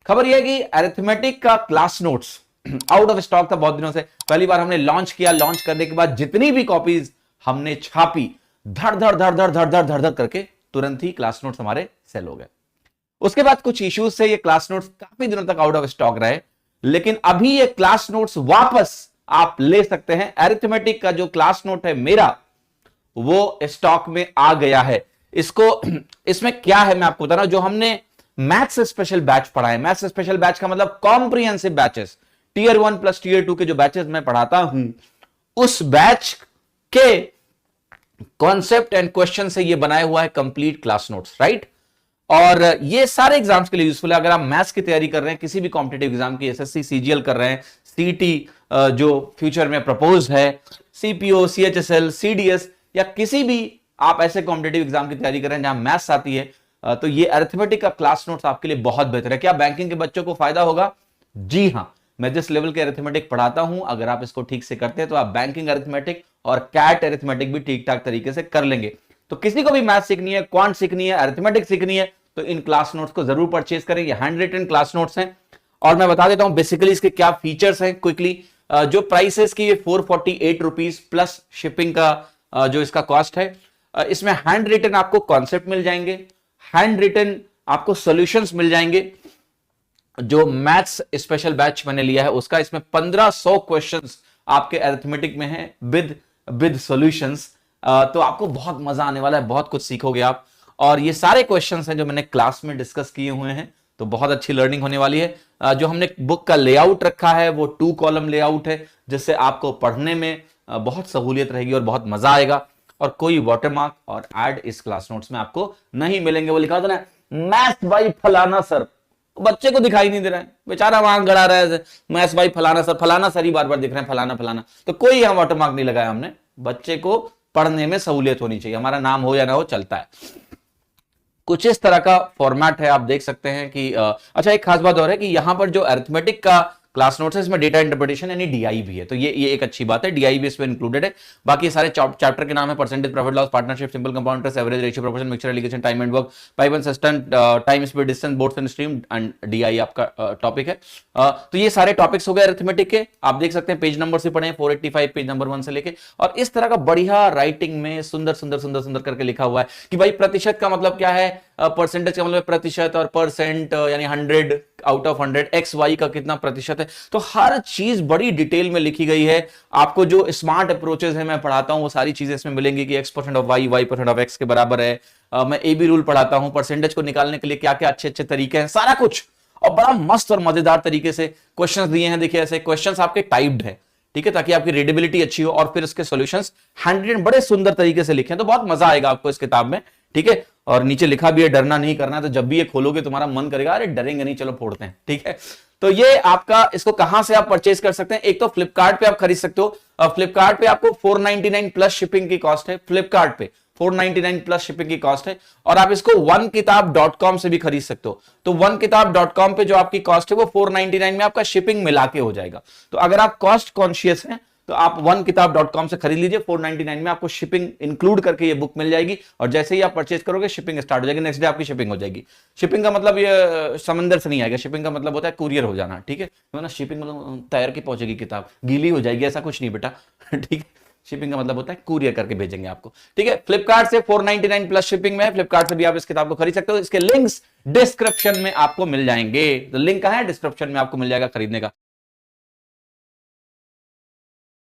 खबर यह है कि अरिथमेटिक का class notes out of stock था बहुत दिनों से। पहली बार हमने लॉन्च किया, लॉन्च करने के बाद जितनी भी कॉपीज हमने छापी, धड़ धड़ धड़ धड़ धड़ धड़ धड़ धड़ करके तुरंत ही क्लास नोट्स हमारे सेल हो गए। उसके बाद कुछ इश्यूज से ये क्लास नोट्स काफी दिनों तक आउट ऑफ स्टॉक रहे, लेकिन अभी ये क्लास नोट्स वापस आप ले सकते हैं। अरिथमेटिक का जो क्लास नोट है मेरा, वो स्टॉक में आ गया है। इसमें क्या है मैं आपको बता रहा हूं। जो हमने मैथ्स स्पेशल बैच पढ़ा है, मैथ्स स्पेशल बैच का मतलब comprehensive batches, tier 1 plus tier 2 के जो बैचेस मैं पढ़ाता हूं, उस बैच के कॉन्सेप्ट एंड क्वेश्चन से ये बनाया हुआ है कंप्लीट क्लास नोट्स, राइट। और ये सारे एग्जाम्स के लिए यूजफुल है। अगर आप मैथ्स की तैयारी कर रहे हैं, किसी भी कॉम्पिटेटिव एग्जाम की, एसएससी सीजीएल कर रहे हैं, सीटी जो फ्यूचर में प्रपोज है, सीपीओ, सीएचएसएल, सीडीएस, या किसी भी आप ऐसे कॉम्पिटेटिव एग्जाम की तैयारी कर रहे हैं जहां मैथ्स आती है, तो ये अरिथमेटिक का क्लास नोट्स आपके लिए बहुत बेहतर है। क्या बैंकिंग के बच्चों को फायदा होगा? जी हां, मैं जिस लेवल के अरिथमेटिक पढ़ाता हूं, अगर आप इसको ठीक से करते हैं तो आप बैंकिंग अरिथमेटिक और कैट अरिथमेटिक भी ठीक ठाक तरीके से कर लेंगे। तो किसी को भी मैथ सीखनी है, क्वांट सीखनी है, अरिथमेटिक सीखनी है, तो इन क्लास नोट्स को जरूर परचेज करें। ये हैंड रिटन क्लास नोट्स हैं। और मैं बता देता हूं बेसिकली इसके क्या फीचर्स हैं क्विकली। जो प्राइस है इसकी, ये 448 रुपीज प्लस शिपिंग का जो इसका कॉस्ट है। इसमें हैंड रिटन आपको कॉन्सेप्ट मिल जाएंगे, हैंड रिटन आपको सॉल्यूशंस मिल जाएंगे। जो मैथ्स स्पेशल बैच मैंने लिया है उसका, इसमें 1500 क्वेश्चंस आपके अरिथमेटिक में है विद सॉल्यूशंस। तो आपको बहुत मजा आने वाला है, बहुत कुछ सीखोगे आप। और ये सारे क्वेश्चंस हैं जो मैंने क्लास में डिस्कस किए हुए हैं, तो बहुत अच्छी लर्निंग होने वाली है। जो हमने बुक का लेआउट रखा है वो 2 कॉलम लेआउट है, जिससे आपको पढ़ने में बहुत सहूलियत रहेगी और बहुत मजा आएगा। और कोई वाटरमार्क और ऐड इस क्लास नोट्स में आपको नहीं मिलेंगे। वो लिखा होता ना, मैथ्स बाई फलाना सर, बच्चे को दिखाई नहीं दे रहा है, बेचारा वहां गड़ा रहा है, मैथ्स बाई फलाना सर ही बार बार दिख रहे हैं, फलाना फलाना। तो कोई यहां वाटरमार्क नहीं लगाया हमने। बच्चे को पढ़ने में सहूलियत होनी चाहिए, हमारा नाम हो या ना हो चलता है। कुछ इस तरह का फॉर्मेट है, आप देख सकते हैं कि अच्छा, एक खास बात और है कि यहां पर जो अरिथमेटिक का क्लास नोट्स है, इसमें डेटा इंटरप्रिटेशन यानी डीआई भी है। तो ये एक अच्छी बात है, डीआई भी इसमें इंक्लूडेड है। बाकी सारे चैप्टर के नाम है percentage, profit loss, partnership, simple compound interest, average ratio, proportion, mixture, alligation, time and work, pipe and cistern, time speed, distance, boats and stream, and DI आपका टॉपिक है। तो ये सारे टॉपिक्स हो गए अरिथमेटिक के। आप देख सकते हैं पेज नंबर से पढ़े, 485 पेज नंबर 1 से लेके। और इस तरह का बढ़िया राइटिंग में सुंदर सुंदर सुंदर सुंदर करके लिखा हुआ है कि भाई प्रतिशत का मतलब क्या है, परसेंटेज का मतलब प्रतिशत, और परसेंट यानी 100 आउट ऑफ 100, एक्स वाई का कितना प्रतिशत है। तो हर चीज बड़ी डिटेल में लिखी गई है। आपको जो स्मार्ट अप्रोचेस है मैं पढ़ाता हूं, वो सारी चीजें इसमें मिलेंगी कि x% of y, y% of x के बराबर है। मैं ए बी रूल पढ़ाता हूं, परसेंटेज को निकालने के लिए क्या क्या अच्छे अच्छे तरीके हैं, सारा कुछ। और बड़ा मस्त और मजेदार तरीके से क्वेश्चंस दिए हैं। देखिए ऐसे क्वेश्चंस आपके टाइप्ड है, ठीक है, ताकि आपकी रीडेबिलिटी अच्छी हो। और फिर उसके सॉल्यूशंस हैंडरिटन बड़े सुंदर तरीके से लिखे हैं। तो बहुत मजा आएगा आपको इस किताब में, ठीक है। और नीचे लिखा भी है डरना नहीं करना है। तो जब भी ये खोलोगे तुम्हारा मन करेगा अरे डरेंगे नहीं, चलो फोड़ते हैं, ठीक है। तो ये आपका, इसको कहां से आप परचेज कर सकते हैं? एक तो फ्लिपकार्ट पे आप खरीद सकते हो। फ्लिपकार्ट पे आपको 499 प्लस शिपिंग की कॉस्ट है। फ्लिपकार्ट पे 499 प्लस शिपिंग की कॉस्ट है। और आप इसको onekitab.com से भी खरीद सकते हो। तो onekitab.com पे जो आपकी कॉस्ट है वो 499 में आपका शिपिंग मिला के हो जाएगा। तो अगर आप कॉस्ट कॉन्शियस हैं तो आप onekitab.com से खरीद लीजिए। 499 में आपको शिपिंग इंक्लूड करके ये बुक मिल जाएगी। और जैसे ही आप परचेज करोगे शिपिंग स्टार्ट हो जाएगी, नेक्स्ट डे आपकी शिपिंग हो जाएगी। शिपिंग का मतलब ये समंदर से नहीं आएगा, शिपिंग का मतलब होता है कुरियर हो जाना, ठीक है। तो ना शिपिंग मतलब तैर के पहुंचेगी किताब, गीली हो जाएगी, ऐसा कुछ नहीं बेटा, ठीक है। शिपिंग का मतलब होता है कुरियर करके भेजेंगे आपको, ठीक है। फ्लिपकार्ट से 499 प्लस शिपिंग में है। फ्लिपकार्ट से भी आप इस किताब को खरीद सकते हो। इसके लिंक्स डिस्क्रिप्शन में आपको मिल जाएंगे। तो लिंक कहां है? डिस्क्रिप्शन में आपको मिल जाएगा खरीदने का।